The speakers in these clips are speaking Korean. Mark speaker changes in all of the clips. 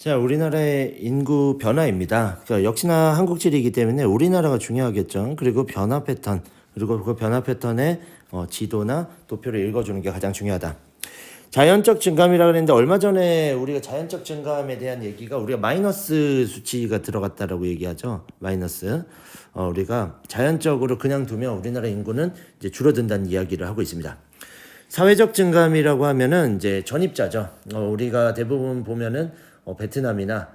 Speaker 1: 자, 우리나라의 인구 변화입니다. 그러니까 역시나 한국지리이기 때문에 우리나라가 중요하겠죠. 그리고 변화 패턴, 그리고 그 변화 패턴의 지도나 도표를 읽어주는 게 가장 중요하다. 자연적 증감이라고 했는데 얼마 전에 우리가 자연적 증감에 대한 얘기가 우리가 마이너스 수치가 들어갔다라고 얘기하죠. 마이너스. 우리가 자연적으로 그냥 두면 우리나라 인구는 이제 줄어든다는 이야기를 하고 있습니다. 사회적 증감이라고 하면은 이제 전입자죠. 우리가 대부분 보면은 베트남이나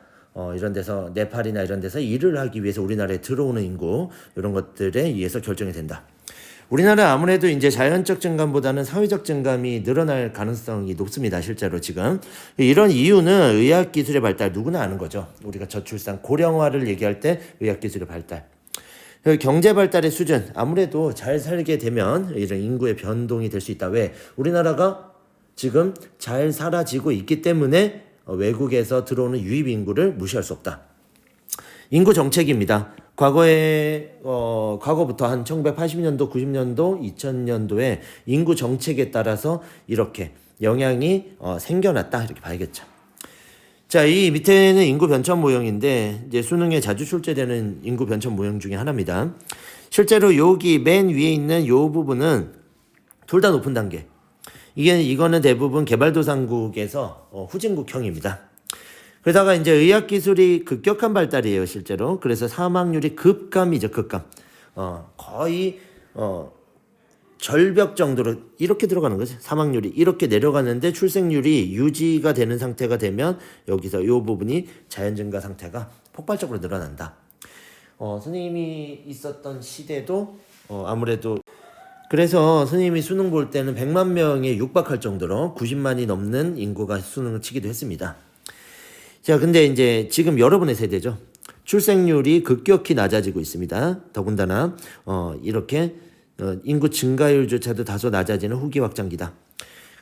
Speaker 1: 이런 데서 네팔이나 이런 데서 일을 하기 위해서 우리나라에 들어오는 인구 이런 것들에 의해서 결정이 된다. 우리나라 아무래도 이제 자연적 증감보다는 사회적 증감이 늘어날 가능성이 높습니다. 실제로 지금 이런 이유는 의학기술의 발달, 누구나 아는 거죠. 우리가 저출산 고령화를 얘기할 때 의학기술의 발달, 경제 발달의 수준, 아무래도 잘 살게 되면 이런 인구의 변동이 될 수 있다. 왜? 우리나라가 지금 잘 살아지고 있기 때문에 외국에서 들어오는 유입 인구를 무시할 수 없다. 인구 정책입니다. 과거부터 한 1980년도, 90년도, 2000년도에 인구 정책에 따라서 이렇게 영향이 생겨났다. 이렇게 봐야겠죠. 자, 이 밑에는 인구 변천 모형인데 이제 수능에 자주 출제되는 인구 변천 모형 중에 하나입니다. 실제로 여기 맨 위에 있는 요 부분은 둘 다 높은 단계. 이거는 대부분 개발도상국에서 후진국형입니다. 그러다가 이제 의학기술이 급격한 발달이에요, 실제로. 그래서 사망률이 급감이죠, 급감. 거의 절벽 정도로 이렇게 들어가는 거죠. 사망률이 이렇게 내려가는데 출생률이 유지가 되는 상태가 되면 여기서 이 부분이 자연 증가 상태가 폭발적으로 늘어난다. 선생님이 있었던 시대도 아무래도 그래서 선생님이 수능 볼 때는 100만 명에 육박할 정도로 90만이 넘는 인구가 수능을 치기도 했습니다. 자, 근데 이제 지금 여러분의 세대죠. 출생률이 급격히 낮아지고 있습니다. 더군다나 이렇게 인구 증가율조차도 다소 낮아지는 후기 확장기다.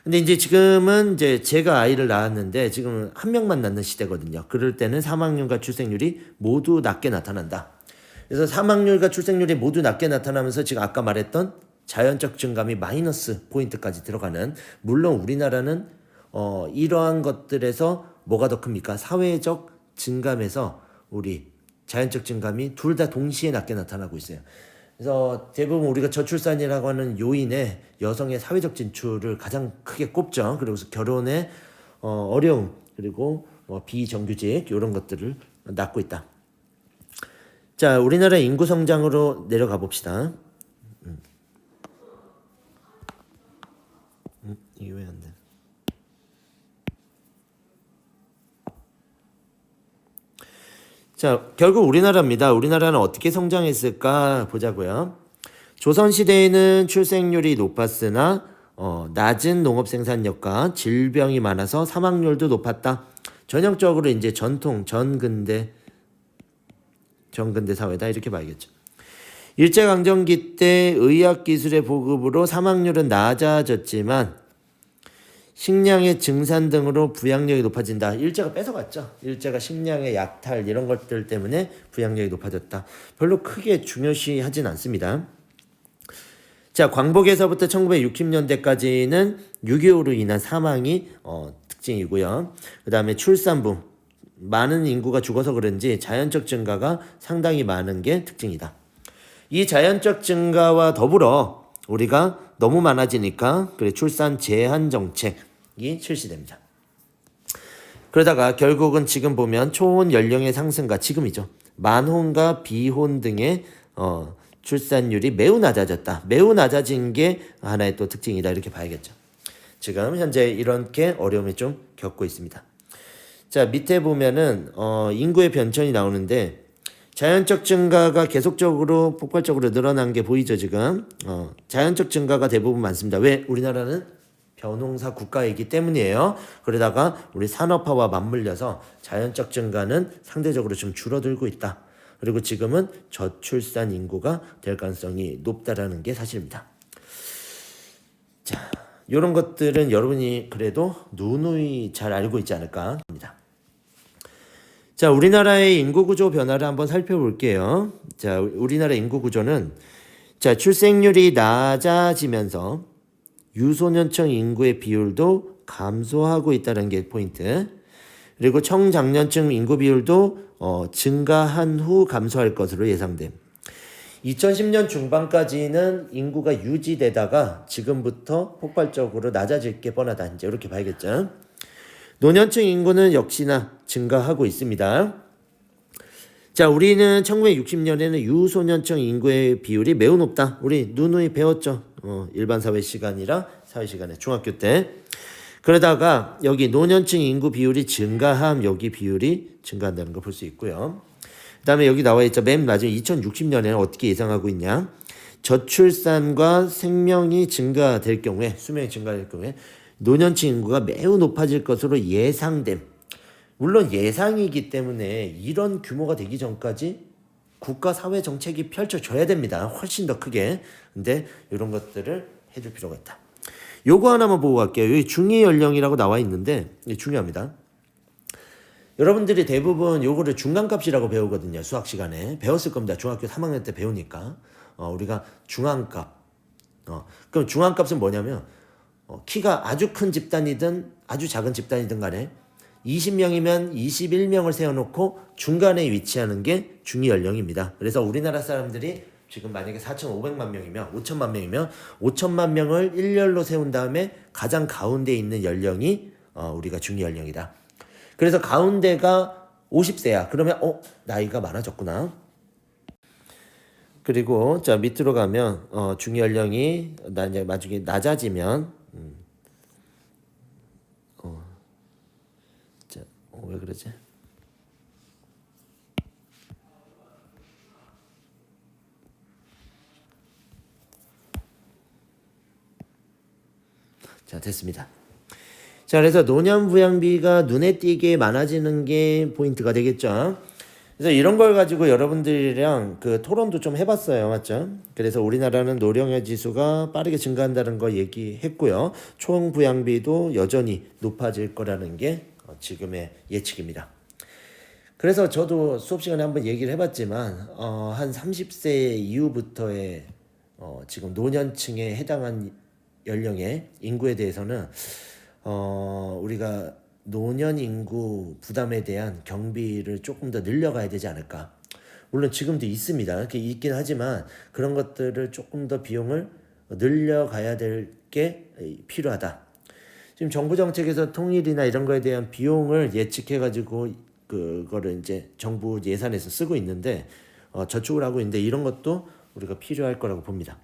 Speaker 1: 근데 이제 지금은 이제 제가 아이를 낳았는데 지금은 한 명만 낳는 시대거든요. 그럴 때는 사망률과 출생률이 모두 낮게 나타난다. 그래서 사망률과 출생률이 모두 낮게 나타나면서 지금 아까 말했던 자연적 증감이 마이너스 포인트까지 들어가는, 물론 우리나라는 이러한 것들에서 뭐가 더 큽니까? 사회적 증감에서 우리 자연적 증감이 둘 다 동시에 낮게 나타나고 있어요. 그래서 대부분 우리가 저출산이라고 하는 요인에 여성의 사회적 진출을 가장 크게 꼽죠. 그리고 결혼의 어려움, 그리고 비정규직 이런 것들을 낳고 있다. 자, 우리나라 인구 성장으로 내려가 봅시다. 이게 왜 안 돼? 자, 결국 우리나라입니다. 우리나라는 어떻게 성장했을까 보자고요. 조선시대에는 출생률이 높았으나 낮은 농업생산력과 질병이 많아서 사망률도 높았다. 전형적으로 이제 전통 전근대 사회다 이렇게 봐야겠죠. 일제강점기 때 의학기술의 보급으로 사망률은 낮아졌지만 식량의 증산 등으로 부양력이 높아진다. 일제가 뺏어갔죠. 일제가 식량의 약탈 이런 것들 때문에 부양력이 높아졌다. 별로 크게 중요시하진 않습니다. 자, 광복에서부터 1960년대까지는 6.25로 인한 사망이 특징이고요. 그 다음에 출산부, 많은 인구가 죽어서 그런지 자연적 증가가 상당히 많은 게 특징이다. 이 자연적 증가와 더불어 우리가 너무 많아지니까 그래 출산 제한 정책이 실시됩니다. 그러다가 결국은 지금 보면 초혼 연령의 상승과 지금이죠. 만혼과 비혼 등의 출산율이 매우 낮아졌다. 매우 낮아진 게 하나의 또 특징이다 이렇게 봐야겠죠. 지금 현재 이렇게 어려움을 좀 겪고 있습니다. 자, 밑에 보면은 인구의 변천이 나오는데 자연적 증가가 계속적으로 폭발적으로 늘어난 게 보이죠 지금. 자연적 증가가 대부분 많습니다. 왜? 우리나라는 벼농사 국가이기 때문이에요. 그러다가 우리 산업화와 맞물려서 자연적 증가는 상대적으로 좀 줄어들고 있다. 그리고 지금은 저출산 인구가 될 가능성이 높다라는 게 사실입니다. 자, 이런 것들은 여러분이 그래도 누누이 잘 알고 있지 않을까 합니다. 자, 우리나라의 인구구조 변화를 한번 살펴볼게요. 자, 우리나라 인구구조는 자, 출생률이 낮아지면서 유소년층 인구의 비율도 감소하고 있다는 게 포인트. 그리고 청장년층 인구 비율도 증가한 후 감소할 것으로 예상됨. 2010년 중반까지는 인구가 유지되다가 지금부터 폭발적으로 낮아질 게 뻔하다. 이제 이렇게 봐야겠죠. 노년층 인구는 역시나 증가하고 있습니다. 자, 우리는 1960년에는 유소년층 인구의 비율이 매우 높다. 우리 누누이 배웠죠. 일반 사회 시간이랑 사회 시간에 중학교 때. 그러다가 여기 노년층 인구 비율이 증가함, 여기 비율이 증가한다는 걸 볼 수 있고요. 그 다음에 여기 나와 있죠. 맨 마지막 2060년에는 어떻게 예상하고 있냐. 저출산과 생명이 증가될 경우에, 수명이 증가될 경우에 노년층 인구가 매우 높아질 것으로 예상됨. 물론 예상이기 때문에 이런 규모가 되기 전까지 국가 사회 정책이 펼쳐져야 됩니다. 훨씬 더 크게. 근데 이런 것들을 해줄 필요가 있다. 요거 하나만 보고 갈게요. 여기 중위 연령이라고 나와 있는데 이게 중요합니다. 여러분들이 대부분 요거를 중간값이라고 배우거든요. 수학 시간에. 배웠을 겁니다. 중학교 3학년 때 배우니까. 우리가 중앙값. 그럼 중앙값은 뭐냐면 키가 아주 큰 집단이든 아주 작은 집단이든 간에 20명이면 21명을 세워놓고 중간에 위치하는 게 중위 연령입니다. 그래서 우리나라 사람들이 지금 만약에 4,500만 명이면 5천만 명이면 5천만 명을 일렬로 세운 다음에 가장 가운데 있는 연령이 우리가 중위 연령이다. 그래서 가운데가 50세야. 그러면 나이가 많아졌구나. 그리고 자 밑으로 가면 중위 연령이 이제 나중에 낮아지면 왜 그러지? 자, 됐습니다. 자, 그래서 노년 부양비가 눈에 띄게 많아지는 게 포인트가 되겠죠. 그래서 이런 걸 가지고 여러분들이랑 그 토론도 좀 해봤어요. 맞죠? 그래서 우리나라는 노령의 지수가 빠르게 증가한다는 거 얘기했고요. 총 부양비도 여전히 높아질 거라는 게 지금의 예측입니다. 그래서 저도 수업 시간에 한번 얘기를 해봤지만 한 30세 이후부터의 지금 노년층에 해당한 연령의 인구에 대해서는 우리가 노년 인구 부담에 대한 경비를 조금 더 늘려가야 되지 않을까. 물론 지금도 있습니다. 이렇게 있긴 하지만 그런 것들을 조금 더 비용을 늘려가야 될 게 필요하다. 지금 정부 정책에서 통일이나 이런 거에 대한 비용을 예측해가지고 그거를 이제 정부 예산에서 쓰고 있는데 저축을 하고 있는데 이런 것도 우리가 필요할 거라고 봅니다.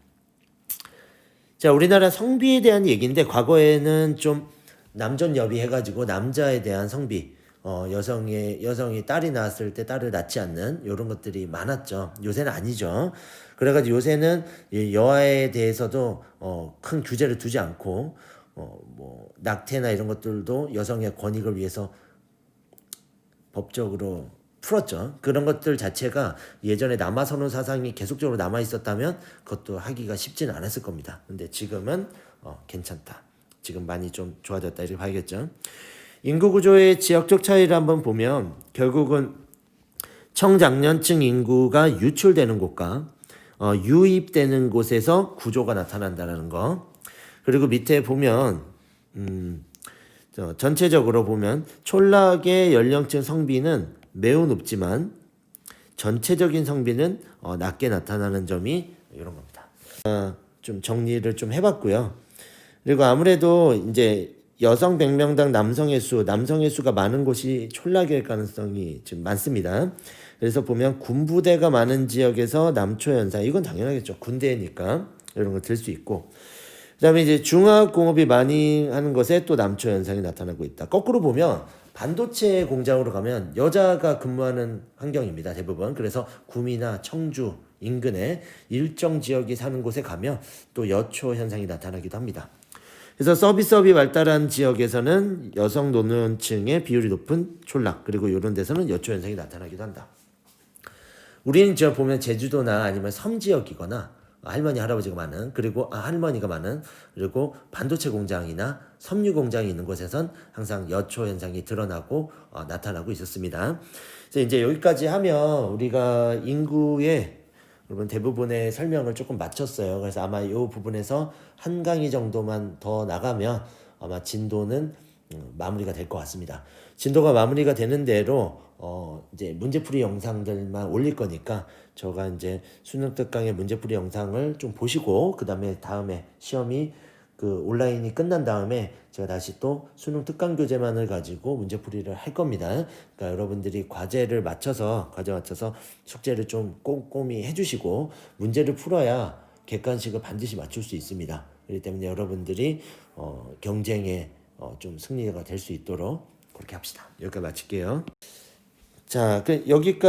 Speaker 1: 자, 우리나라 성비에 대한 얘기인데 과거에는 좀 남존여비 해가지고 남자에 대한 성비, 여성이 딸이 낳았을 때 딸을 낳지 않는 이런 것들이 많았죠. 요새는 아니죠. 그래가지고 요새는 여아에 대해서도 큰 규제를 두지 않고 뭐 낙태나 이런 것들도 여성의 권익을 위해서 법적으로 풀었죠. 그런 것들 자체가 예전에 남아선호 사상이 계속적으로 남아 있었다면 그것도 하기가 쉽지는 않았을 겁니다. 근데 지금은 괜찮다. 지금 많이 좀 좋아졌다 이렇게 봐야겠죠. 인구 구조의 지역적 차이를 한번 보면 결국은 청장년층 인구가 유출되는 곳과 유입되는 곳에서 구조가 나타난다는 거. 그리고 밑에 보면 전체적으로 보면 촌락의 연령층 성비는 매우 높지만 전체적인 성비는 낮게 나타나는 점이 이런 겁니다. 좀 정리를 좀 해봤고요. 그리고 아무래도 이제 여성 100명당 남성의 수가 많은 곳이 촌락일 가능성이 지금 많습니다. 그래서 보면 군부대가 많은 지역에서 남초 현상, 이건 당연하겠죠. 군대니까 이런 거 들 수 있고. 그다음에 이제 중화공업이 많이 하는 것에 또 남초 현상이 나타나고 있다. 거꾸로 보면 반도체 공장으로 가면 여자가 근무하는 환경입니다. 대부분. 그래서 구미나 청주 인근에 일정 지역이 사는 곳에 가면 또 여초 현상이 나타나기도 합니다. 그래서 서비스업이 발달한 지역에서는 여성 노년층의 비율이 높은 촌락, 그리고 이런 데서는 여초 현상이 나타나기도 한다. 우리는 저 보면 제주도나 아니면 섬 지역이거나 할머니 할아버지가 많은, 그리고 할머니가 많은, 그리고 반도체 공장이나 섬유 공장이 있는 곳에선 항상 여초 현상이 드러나고 나타나고 있었습니다. 그래서 이제 여기까지 하면 우리가 인구의 여러분 대부분의 설명을 조금 마쳤어요. 그래서 아마 이 부분에서 한 강의 정도만 더 나가면 아마 진도는 마무리가 될 것 같습니다. 진도가 마무리가 되는 대로 이제 문제풀이 영상들만 올릴 거니까 저가 이제 수능 특강의 문제풀이 영상을 좀 보시고 다음에 시험이 그 온라인이 끝난 다음에 제가 다시 또 수능 특강 교재만을 가지고 문제풀이를 할 겁니다. 그러니까 여러분들이 과제 맞춰서 숙제를 좀 꼼꼼히 해주시고 문제를 풀어야 객관식을 반드시 맞출 수 있습니다. 그렇기 때문에 여러분들이 경쟁에 좀 승리가 될 수 있도록 그렇게 합시다. 여기까지 마칠게요. 자, 여기까지.